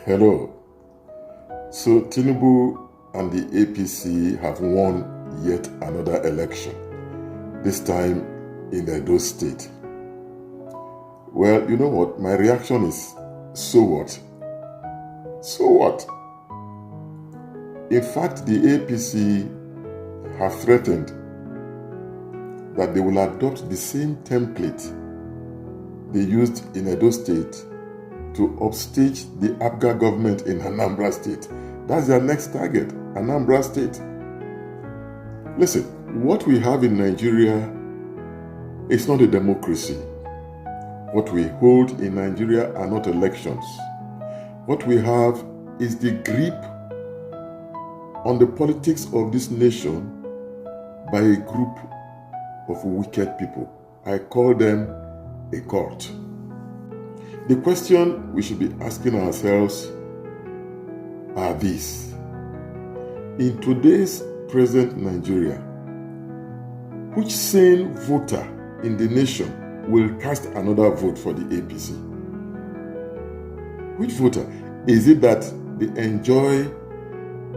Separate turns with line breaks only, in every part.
Hello. So Tinubu and the APC have won yet another election, this time in Edo State. Well, you know what? My reaction is, so what? So what? In fact, the APC have threatened that they will adopt the same template they used in Edo State to upstage the APGA government in Anambra State. That's their next target, Anambra State. Listen, what we have in Nigeria is not a democracy. What we hold in Nigeria are not elections. What we have is the grip on the politics of this nation by a group of wicked people. I call them a cult. The question we should be asking ourselves are these. In today's present Nigeria, which sane voter in the nation will cast another vote for the APC? Which voter? Is it that they enjoy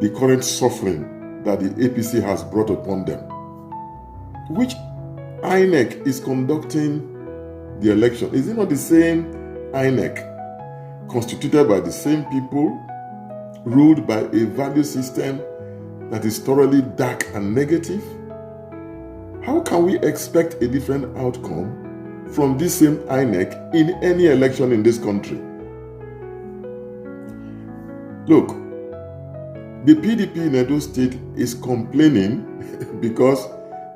the current suffering that the APC has brought upon them? Which INEC is conducting the election? Is it not the same INEC, constituted by the same people, ruled by a value system that is thoroughly dark and negative? How can we expect a different outcome from this same INEC in any election in this country? Look, the PDP in Edo State is complaining because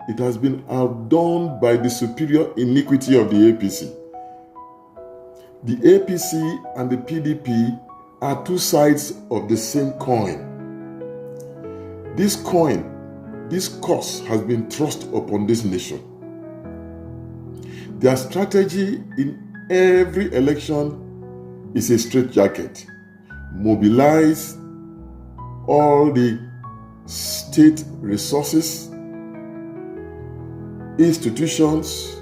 it has been outdone by the superior iniquity of the APC. The APC and the PDP are two sides of the same coin. This curse has been thrust upon this nation. Their strategy in every election is a straitjacket. Mobilize all the state resources, institutions,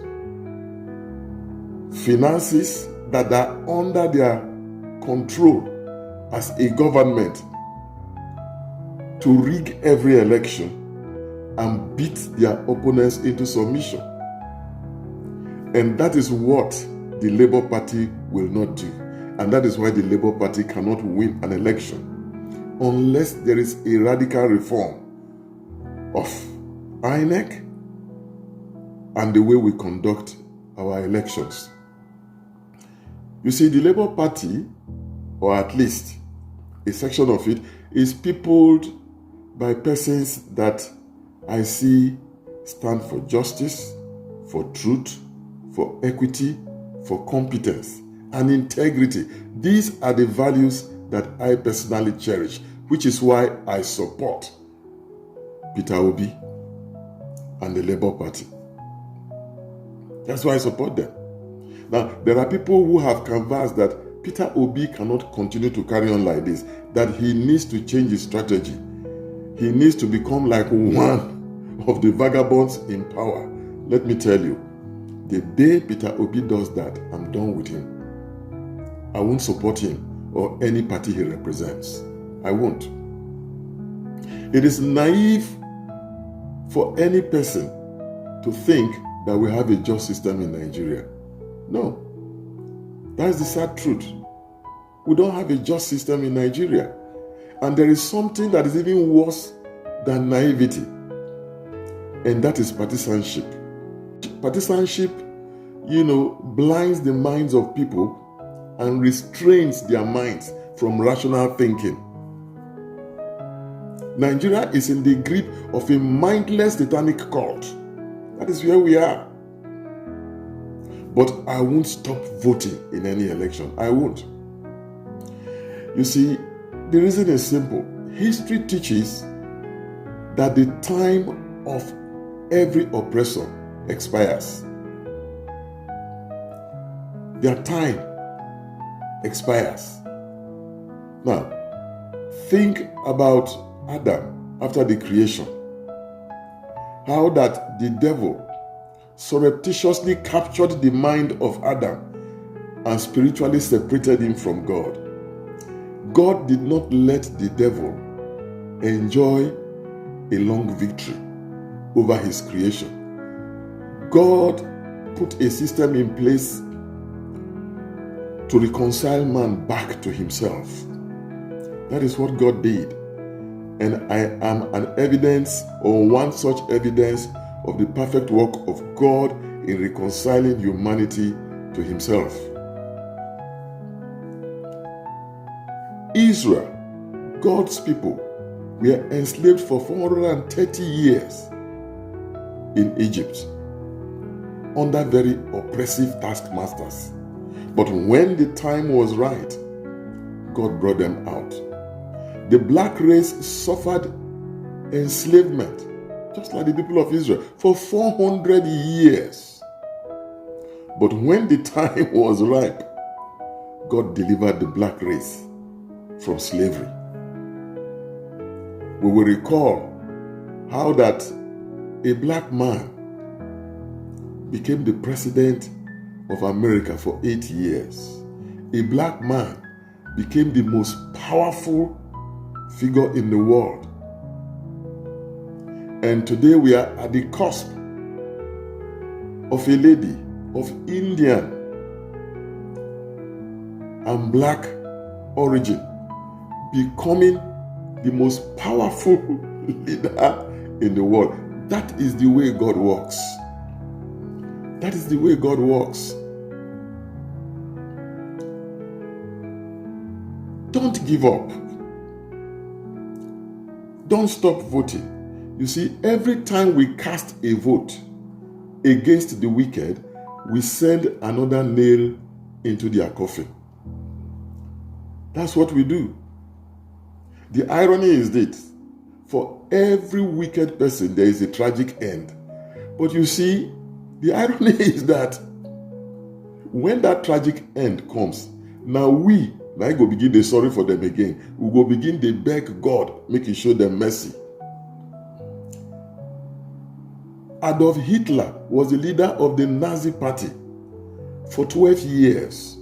finances that are under their control as a government to rig every election and beat their opponents into submission. And that is what the Labour Party will not do. And that is why the Labour Party cannot win an election unless there is a radical reform of INEC and the way we conduct our elections. You see, the Labour Party, or at least a section of it, is peopled by persons that I see stand for justice, for truth, for equity, for competence, and integrity. These are the values that I personally cherish, which is why I support Peter Obi and the Labour Party. That's why I support them. Now, there are people who have canvassed that Peter Obi cannot continue to carry on like this, that he needs to change his strategy. He needs to become like one of the vagabonds in power. Let me tell you, the day Peter Obi does that, I'm done with him. I won't support him or any party he represents. I won't. It is naive for any person to think that we have a just system in Nigeria. No, that's the sad truth. We don't have a just system in Nigeria. And there is something that is even worse than naivety, and that is partisanship. Partisanship, blinds the minds of people and restrains their minds from rational thinking. Nigeria is in the grip of a mindless satanic cult. That is where we are. But I won't stop voting in any election. I won't. You see, the reason is simple. History teaches that the time of every oppressor expires. Their time expires. Now, think about Adam after the creation. How that the devil surreptitiously captured the mind of Adam and spiritually separated him from God. God did not let the devil enjoy a long victory over his creation. God put a system in place to reconcile man back to himself. That is what God did. And I am an evidence, or one such evidence, of the perfect work of God in reconciling humanity to himself. Israel, God's people, were enslaved for 430 years in Egypt under very oppressive taskmasters. But when the time was right, God brought them out. The black race suffered enslavement, just like the people of Israel, for 400 years. But when the time was ripe, God delivered the black race from slavery. We will recall how that a black man became the president of America for 8 years. A black man became the most powerful figure in the world. And today we are at the cusp of a lady of Indian and black origin becoming the most powerful leader in the world. That is the way God works. That is the way God works. Don't give up. Don't stop voting. You see, every time we cast a vote against the wicked, we send another nail into their coffin. That's what we do. The irony is this: for every wicked person, there is a tragic end. But you see, the irony is that when that tragic end comes, now we go begin to sorry for them again. We go begin to beg God, make He show them mercy. Adolf Hitler was the leader of the Nazi Party for 12 years.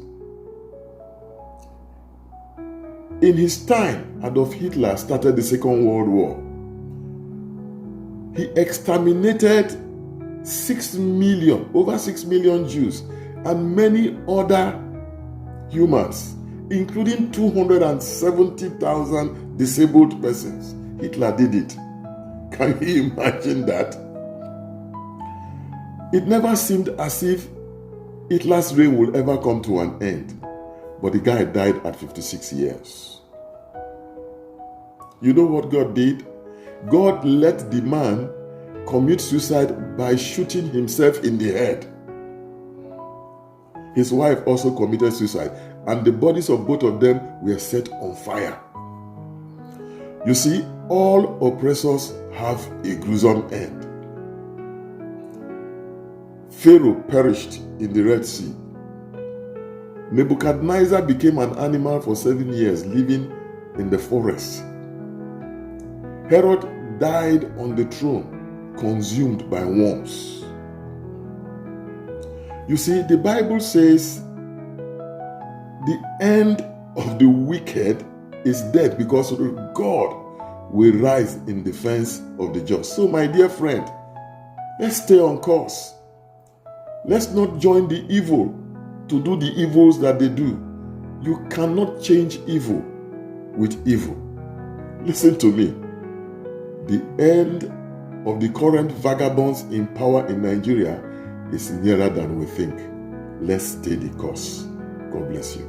In his time, Adolf Hitler started the Second World War. He exterminated over 6 million Jews and many other humans, including 270,000 disabled persons. Hitler did it. Can you imagine that? It never seemed as if Hitler's reign will ever come to an end. But the guy died at 56 years. You know what God did? God let the man commit suicide by shooting himself in the head. His wife also committed suicide, and the bodies of both of them were set on fire. You see, all oppressors have a gruesome end. Pharaoh perished in the Red Sea. Nebuchadnezzar became an animal for 7 years, living in the forest. Herod died on the throne, consumed by worms. You see, the Bible says the end of the wicked is death, because God will rise in defense of the just. So, my dear friend, let's stay on course. Let's not join the evil to do the evils that they do. You cannot change evil with evil. Listen to me. The end of the current vagabonds in power in Nigeria is nearer than we think. Let's stay the course. God bless you.